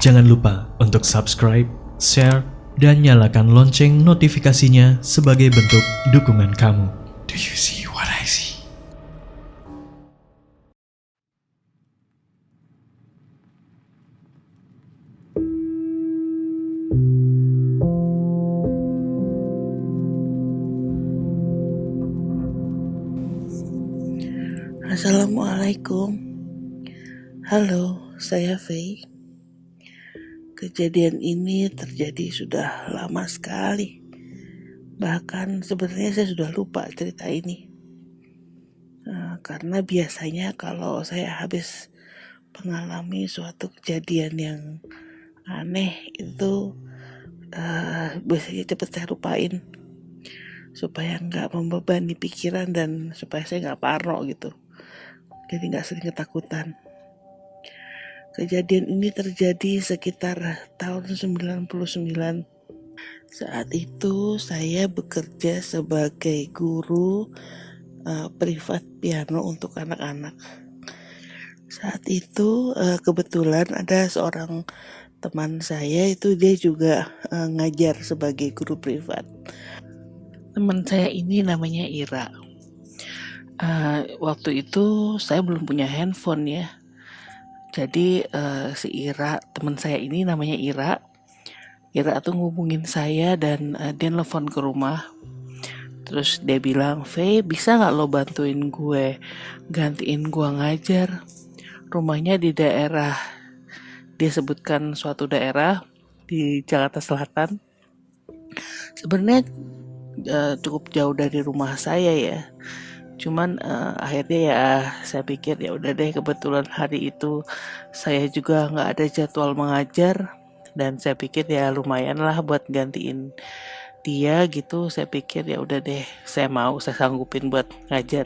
Jangan lupa untuk subscribe, share, dan nyalakan lonceng notifikasinya sebagai bentuk dukungan kamu. Do you see what I see? Assalamualaikum. Halo, saya Faye. Kejadian ini terjadi sudah lama sekali. Bahkan sebenarnya saya sudah lupa cerita ini. Karena biasanya kalau saya habis mengalami suatu kejadian yang aneh itu biasanya cepat saya lupain. Supaya nggak membebani pikiran dan supaya saya nggak parno gitu. Jadi nggak sering ketakutan. Kejadian ini terjadi sekitar tahun 99. Saat itu saya bekerja sebagai guru privat piano untuk anak-anak. Saat itu kebetulan ada seorang teman saya itu dia juga ngajar sebagai guru privat. Teman saya ini namanya Ira. Waktu itu saya belum punya handphone ya. Jadi si Ira, teman saya ini namanya Ira tuh ngubungin saya dan dia nelfon ke rumah. Terus dia bilang, "Faye, bisa gak lo bantuin gue gantiin gue ngajar? Rumahnya di daerah," dia sebutkan suatu daerah di Jakarta Selatan. Sebenarnya cukup jauh dari rumah saya ya. Cuman akhirnya ya saya pikir ya udah deh, kebetulan hari itu saya juga nggak ada jadwal mengajar dan saya pikir ya lumayan lah buat gantiin dia gitu. Saya pikir ya udah deh, saya sanggupin buat ngajar.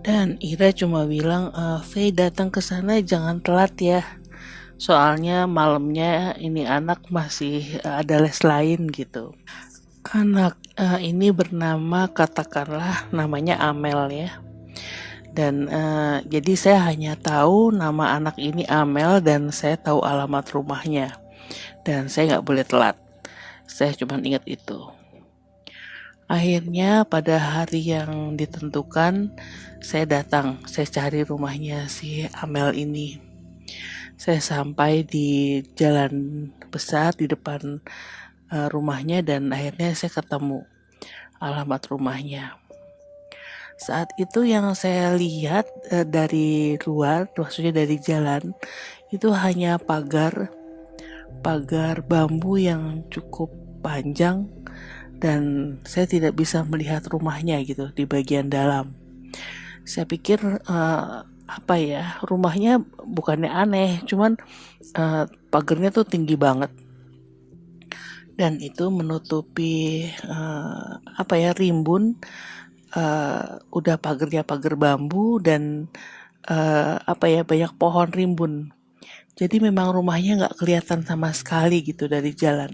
Dan Ira cuma bilang, "Faye, datang ke sana jangan telat ya. Soalnya malamnya ini anak masih ada les lain gitu." Anak ini bernama, katakanlah namanya Amel ya. Dan jadi saya hanya tahu nama anak ini Amel dan saya tahu alamat rumahnya. Dan saya nggak boleh telat. Saya cuma ingat itu. Akhirnya pada hari yang ditentukan saya datang. Saya cari rumahnya si Amel ini. Saya sampai di jalan besar di depan rumahnya dan akhirnya saya ketemu alamat rumahnya. Saat itu yang saya lihat dari luar, maksudnya dari jalan, itu hanya pagar bambu yang cukup panjang dan saya tidak bisa melihat rumahnya gitu di bagian dalam. Saya pikir rumahnya bukannya aneh, cuman pagarnya tuh tinggi banget. Dan itu menutupi rimbun. Udah pagar bambu dan banyak pohon rimbun. Jadi memang rumahnya nggak kelihatan sama sekali gitu dari jalan.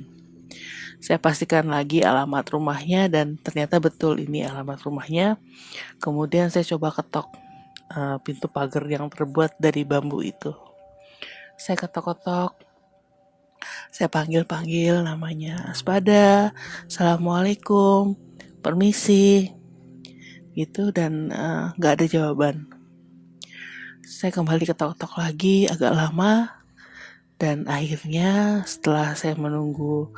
Saya pastikan lagi alamat rumahnya dan ternyata betul ini alamat rumahnya. Kemudian saya coba ketok pintu pagar yang terbuat dari bambu itu. Saya ketok-ketok. Saya panggil namanya Aspada, "Assalamualaikum, permisi," gitu, dan gak ada jawaban. Saya kembali ketok-ketok lagi agak lama, dan akhirnya setelah saya menunggu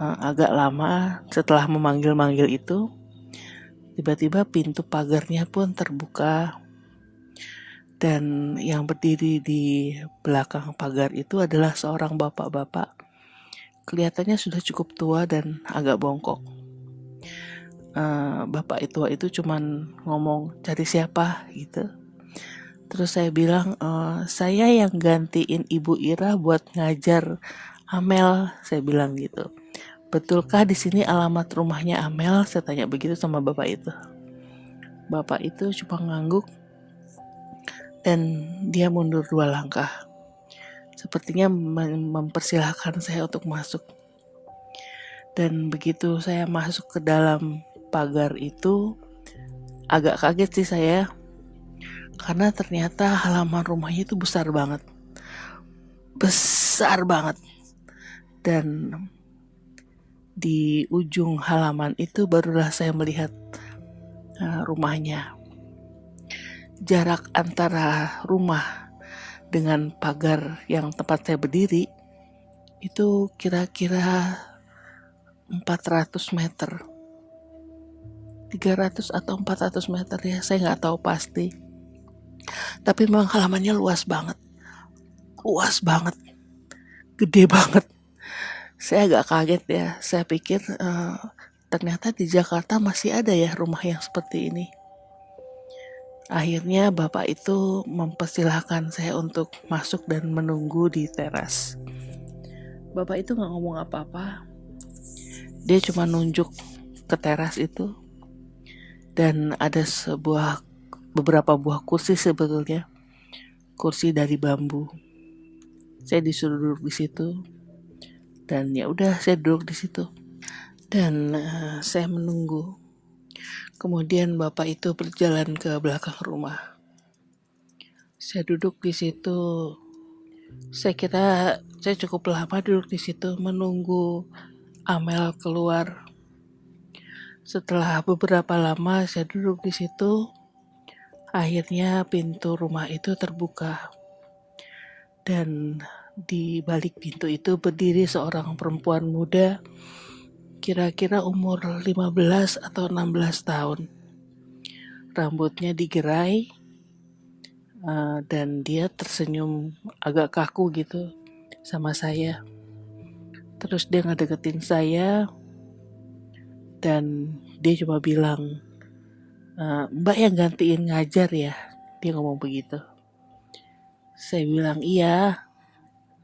agak lama, setelah memanggil-manggil itu, tiba-tiba pintu pagarnya pun terbuka. Dan yang berdiri di belakang pagar itu adalah seorang bapak-bapak. Kelihatannya sudah cukup tua dan agak bongkok. Bapak tua itu cuman ngomong, "Cari siapa?" gitu. Terus saya bilang, "Saya yang gantiin Ibu Ira buat ngajar Amel," saya bilang gitu. "Betulkah di sini alamat rumahnya Amel?" Saya tanya begitu sama bapak itu. Bapak itu cuma ngangguk dan dia mundur 2 langkah. Sepertinya mempersilahkan saya untuk masuk. Dan begitu saya masuk ke dalam pagar itu, agak kaget sih saya. Karena ternyata halaman rumahnya itu besar banget. besar banget. Dan di ujung halaman itu barulah saya melihat rumahnya. Jarak antara rumah dengan pagar yang tempat saya berdiri itu kira-kira 400 meter. 300 atau 400 meter ya, saya nggak tahu pasti. Tapi memang halamannya luas banget. Luas banget. Gede banget. Saya agak kaget ya, saya pikir ternyata di Jakarta masih ada ya rumah yang seperti ini. Akhirnya bapak itu mempersilahkan saya untuk masuk dan menunggu di teras. Bapak itu gak ngomong apa-apa, dia cuma nunjuk ke teras itu. Dan ada beberapa buah kursi sebetulnya, kursi dari bambu. Saya disuruh duduk di situ. Dan ya udah, saya duduk di situ dan saya menunggu. Kemudian bapak itu berjalan ke belakang rumah. Saya duduk di situ. Saya kira saya cukup lama duduk di situ menunggu Amel keluar. Setelah beberapa lama saya duduk di situ, akhirnya pintu rumah itu terbuka. Dan di balik pintu itu berdiri seorang perempuan muda, kira-kira umur 15 atau 16 tahun. Rambutnya digerai, dan dia tersenyum agak kaku gitu sama saya. Terus dia ngedeketin saya, dan dia cuma bilang, "Mbak yang gantiin ngajar ya?" Dia ngomong begitu. Saya bilang, "Iya,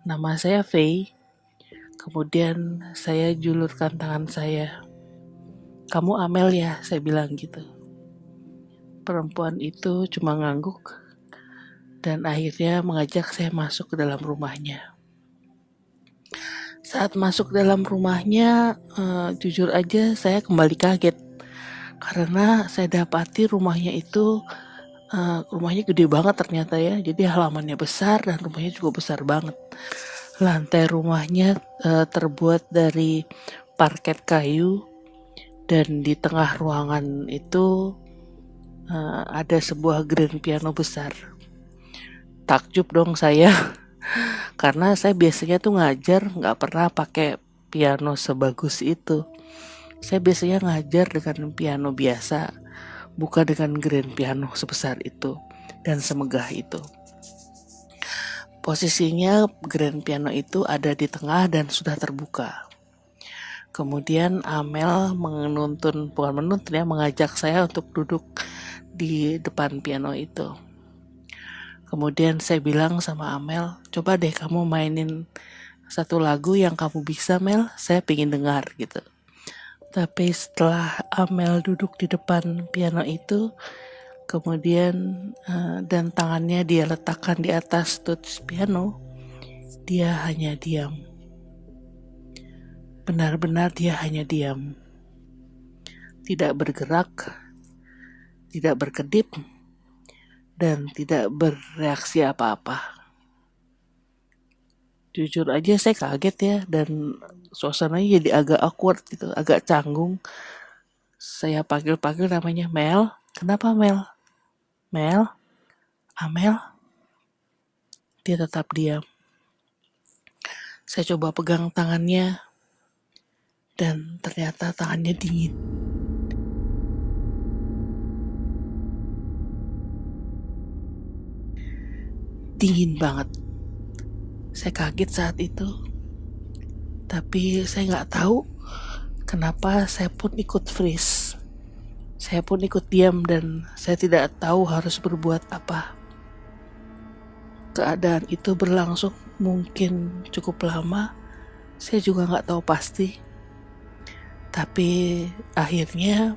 nama saya Faye." Kemudian saya julurkan tangan saya. "Kamu Amel ya?" Saya bilang gitu. Perempuan itu cuma ngangguk dan akhirnya mengajak saya masuk ke dalam rumahnya. Saat masuk dalam rumahnya, jujur aja saya kembali kaget. Karena saya dapati rumahnya itu, rumahnya gede banget ternyata ya. Jadi halamannya besar dan rumahnya juga besar banget. Lantai rumahnya terbuat dari parket kayu, dan di tengah ruangan itu ada sebuah grand piano besar. Takjub dong saya, karena saya biasanya tuh ngajar nggak pernah pakai piano sebagus itu. Saya biasanya ngajar dengan piano biasa, bukan dengan grand piano sebesar itu dan semegah itu. Posisinya grand piano itu ada di tengah dan sudah terbuka. Kemudian Amel mengajak saya untuk duduk di depan piano itu. Kemudian saya bilang sama Amel, "Coba deh kamu mainin satu lagu yang kamu bisa, Mel, saya pengen dengar," gitu. Tapi setelah Amel duduk di depan piano itu, kemudian dan tangannya dia letakkan di atas tuts piano, dia hanya diam. Benar-benar dia hanya diam. Tidak bergerak, tidak berkedip, dan tidak bereaksi apa-apa. Jujur aja saya kaget ya, dan suasananya jadi agak awkward gitu, agak canggung. Saya panggil-panggil namanya, "Mel, kenapa Mel? Mel? Amel?" Dia tetap diam. Saya coba pegang tangannya, dan ternyata tangannya dingin. Dingin banget. Saya kaget saat itu. Tapi saya nggak tahu kenapa saya pun ikut freeze. Saya pun ikut diam dan saya tidak tahu harus berbuat apa. Keadaan itu berlangsung mungkin cukup lama. Saya juga nggak tahu pasti. Tapi akhirnya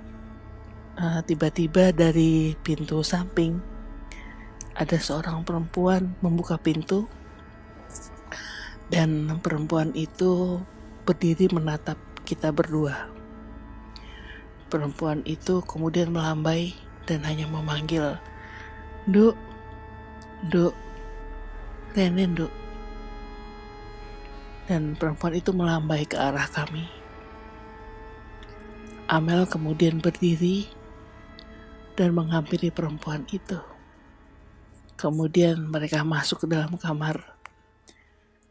tiba-tiba dari pintu samping ada seorang perempuan membuka pintu, dan perempuan itu berdiri menatap kita berdua. Perempuan itu kemudian melambai dan hanya memanggil, "Nduk, Nduk, Rene, Nduk." dan perempuan itu melambai ke arah kami. Amel kemudian berdiri dan menghampiri perempuan itu. Kemudian mereka masuk ke dalam kamar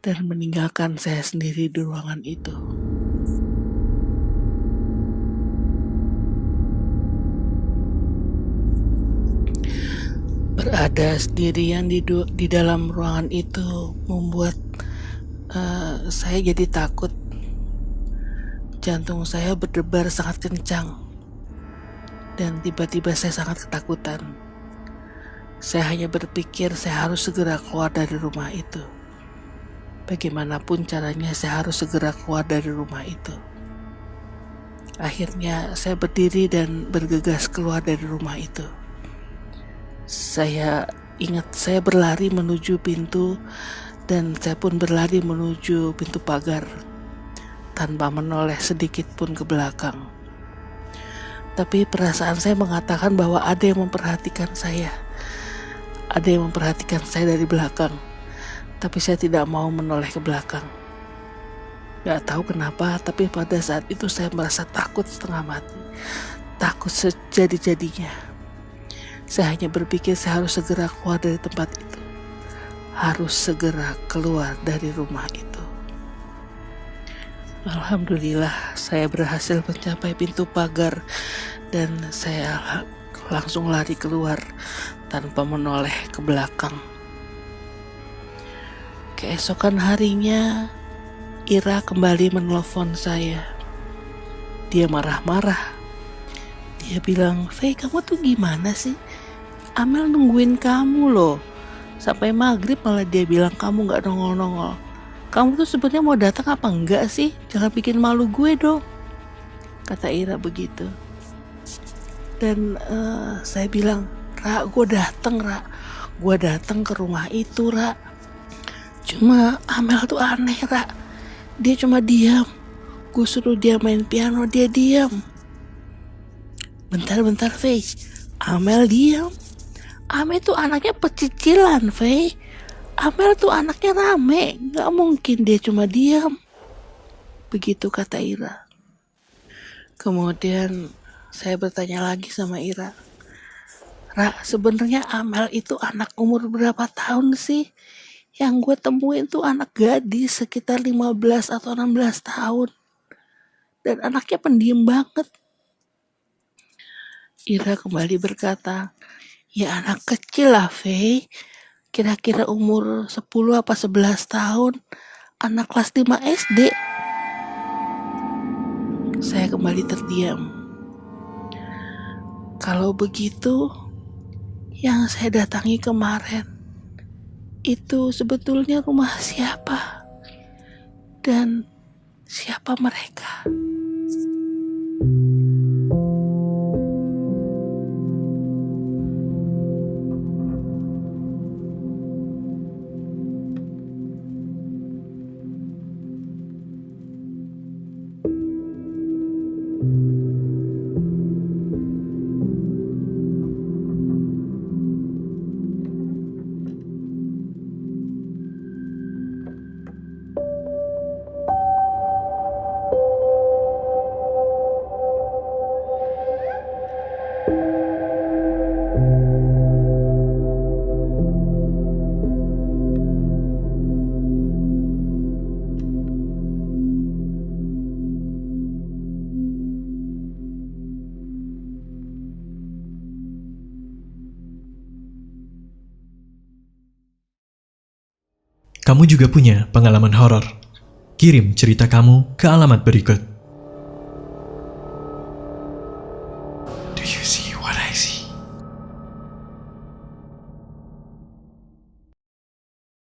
dan meninggalkan saya sendiri di ruangan itu. Berada sendirian di dalam ruangan itu membuat saya jadi takut. Jantung saya berdebar sangat kencang dan tiba-tiba saya sangat ketakutan. Saya hanya berpikir saya harus segera keluar dari rumah itu. Bagaimanapun caranya saya harus segera keluar dari rumah itu. Akhirnya saya berdiri dan bergegas keluar dari rumah itu. Saya ingat saya berlari menuju pintu dan saya pun berlari menuju pintu pagar tanpa menoleh sedikit pun ke belakang. Tapi perasaan saya mengatakan bahwa ada yang memperhatikan saya. Ada yang memperhatikan saya dari belakang. Tapi saya tidak mau menoleh ke belakang. Gak tahu kenapa, tapi pada saat itu saya merasa takut setengah mati. Takut sejadi-jadinya. Saya hanya berpikir saya harus segera keluar dari tempat itu. Harus segera keluar dari rumah itu. Alhamdulillah saya berhasil mencapai pintu pagar dan saya langsung lari keluar tanpa menoleh ke belakang. Keesokan harinya Ira kembali menelpon saya. Dia marah-marah. Dia bilang, "Faye, kamu tuh gimana sih? Amel nungguin kamu loh. Sampai maghrib malah dia bilang kamu gak nongol-nongol. Kamu tuh sebenarnya mau datang apa enggak sih? Jangan bikin malu gue dong," kata Ira begitu. Dan saya bilang, "Ra, gue datang ke rumah itu, Ra. Cuma Amel tuh aneh, Ra. Dia cuma diam. Gue suruh dia main piano, dia diam. Bentar, Faye. Amel diam. Amel tuh anaknya pecicilan, Faye. Amel tuh anaknya rame. Gak mungkin dia cuma diam." Begitu kata Ira. Kemudian saya bertanya lagi sama Ira, "Ra, sebenarnya Amel itu anak umur berapa tahun sih? Yang gue temuin tuh anak gadis sekitar 15 atau 16 tahun. Dan anaknya pendiam banget." Ira kembali berkata, "Ya anak kecil lah, Faye. Kira-kira umur 10 apa 11 tahun. Anak kelas 5 SD. Saya kembali terdiam. Kalau begitu, yang saya datangi kemarin itu sebetulnya rumah siapa? Dan siapa mereka?" Kamu juga punya pengalaman horor? Kirim cerita kamu ke alamat berikut.